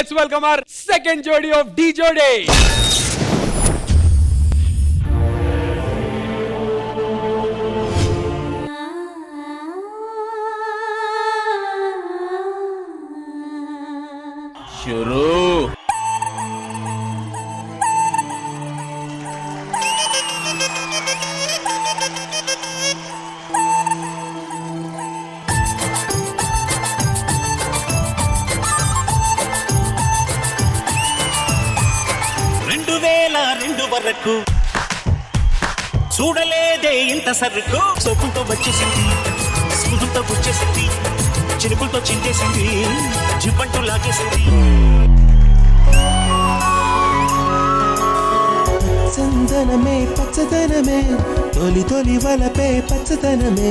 let's welcome our second jodi of D Jodi. शुरू వరకు చూడలేదే ఇంత సరుకు సోపులతో వచ్చేసింది స్మృతులతో గుచ్చేసింది చినుకులతో చించేసింది జిప్పంటూ లాగేసింది చందనమే పచ్చదనమే తొలి తొలి వలపే పచ్చదనమే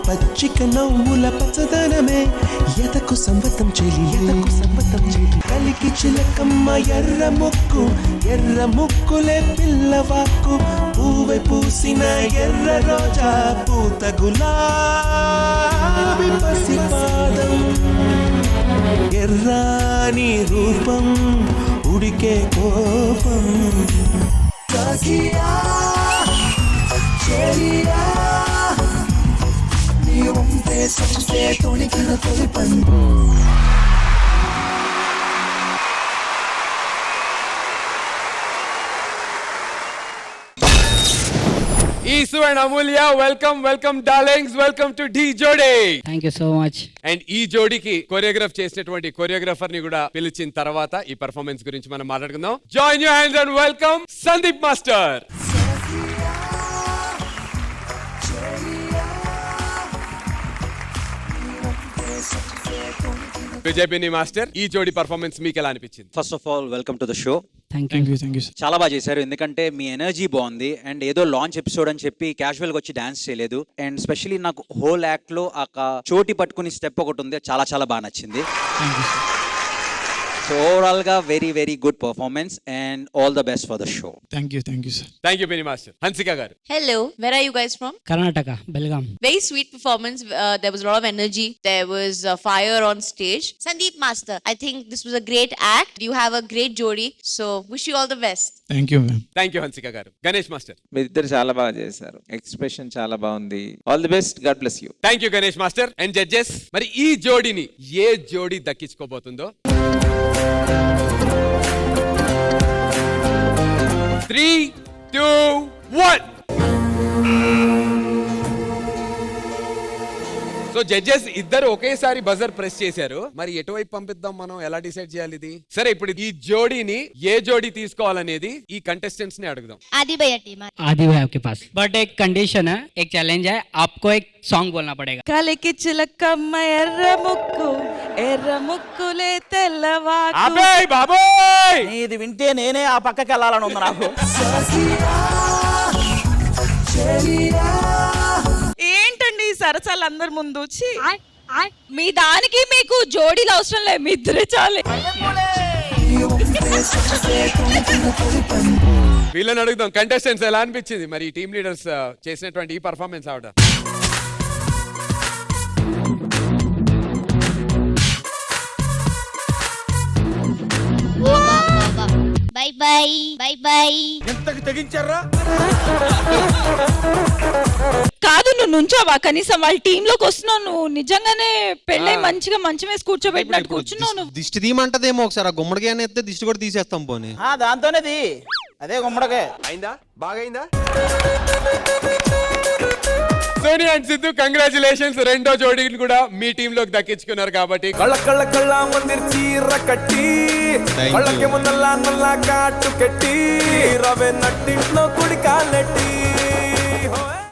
పచ్చిక నవ్వుల పచ్చదనమే ఎతకు సంవతం చెలి కలికి చిలకమ్మ ఎర్ర ముక్కులే పిల్లవాకు పూవై పూసిన ఎర్ర రోజా పూత గులాబీ పసిపాదం ఎర్రాని రూపం ఉడికే కోపం Sakia, Cheria, ni rompe sabse toni kina tolipan. Isu and Amulya, welcome darlings, welcome to D Jodi. Thank you so much. And ఈ జోడీకి కొరియోగ్రాఫ్ చేసినటువంటి కొరియోగ్రాఫర్ ని కూడా పిలిచిన తర్వాత ఈ పర్ఫార్మెన్స్ గురించి మనం మాట్లాడుకుందాం. Join your hands and welcome Sandeep master. విజయపిని మాస్టర్, ఈ జోడీ పర్ఫార్మెన్స్ మీకు ఎలా అనిపించింది? First of all welcome to the show. Thank you. చాలా బాగా చేశారు, ఎందుకంటే మీ ఎనర్జీ బాగుంది అండ్ ఏదో లాంచ్ ఎపిసోడ్ అని చెప్పి క్యాజువల్ గా వచ్చి డాన్స్ చేయలేదు. అండ్ స్పెషల్లీ నాకు హోల్ యాక్ట్ లో ఆ చోటి పట్టుకుని స్టెప్ ఒకటి ఉంది, చాలా చాలా బాగా నచ్చింది. సో ఓవరాల్ గా very very good performance and all the best for the show. Thank you sir. Thank you పిని మాస్టర్. హన్సిక గారు. Hello, where are you guys from? Karnataka, Belgaum. Very sweet performance. There was a lot of energy. There was fire on stage. Sandeep Master, I think this was a great act. You have a great jodi. So wish you all the best. Thank you ma'am. Thank you Hansika గారు. Ganesh master. మీ ఇద్దరు చాలా బాగా చేశారు, expression చాలా బాగుంది. All the best, God bless you. Thank you Ganesh master. And judges, మరి ఈ జోడీని ఏ జోడీ దక్కించుకోబోతుందో 3, 2, 1. సో జడ్జెస్ ఇద్దరు ఒకేసారి బజర్ ప్రెస్ చేశారు. మరి ఎటువైపు పంపిద్దాం, మనం ఎలా డిసైడ్ చేయాలి ఇది? సరే, ఇప్పుడు ఈ జోడీని ఏ జోడీ తీసుకోవాలనేది ఈ కంటెస్టెంట్స్ ని అడుగుదాం. आदि भाई आपके पास, बट एक कंडीशन है, एक चैलेंज है, आपको एक सॉन्ग बोलना पड़ेगा. కలికి చిలకమ్మ ఎర్ర ముక్కులే తెల్లవాకు. అబ్బేయ్ బాబోయ్, ఇది వింటే నేనే ఆ పక్కకి వెళ్ళాలని ఉంది నాకు. ఏంటండి ఈ సరసాలు అందరి ముందు వచ్చి మీ దానికి మీకు జోడీలు అవసరం లేదు, మీ ఇద్దరే చాలే. వీళ్ళని అడుగుదాం. కంటెస్టెంట్స్ ఎలా అనిపించింది మరి టీమ్ లీడర్స్ చేసినటువంటి ఈ పర్ఫార్మెన్స్? ఆవిడ బై బై ఎంతకి తెగించారా? కాదు, నువ్వు నుంచోవా కనీసం? వాళ్ళ టీమ్ లోకి వస్తున్నావు, నువ్వు నిజంగానే పెళ్ళై మంచిగా మంచం వేసి కూర్చోబెట్టినట్టు కూర్చున్నావు. నువ్వు దిష్టి తీయమంటదేమో, ఒకసారి ఆ గుమ్మడికాయ ఎత్తే దిష్టి కూడా తీసేస్తాం పోనీ. దాంతోనేది అదే గుమ్మడికాయ. అయిందా? బాగైందా? Sonia and Siddhu, congratulations. రెండో జోడీని కూడా మీ టీమ్ లోకి దక్కించుకున్నారు కాబట్టి కళ్ళ మందిర్ కట్టి కళ్ళకి ముందల్లా నల్లా కాటు కట్టి రవే నట్టింట్లో కుడి కాలెట్టి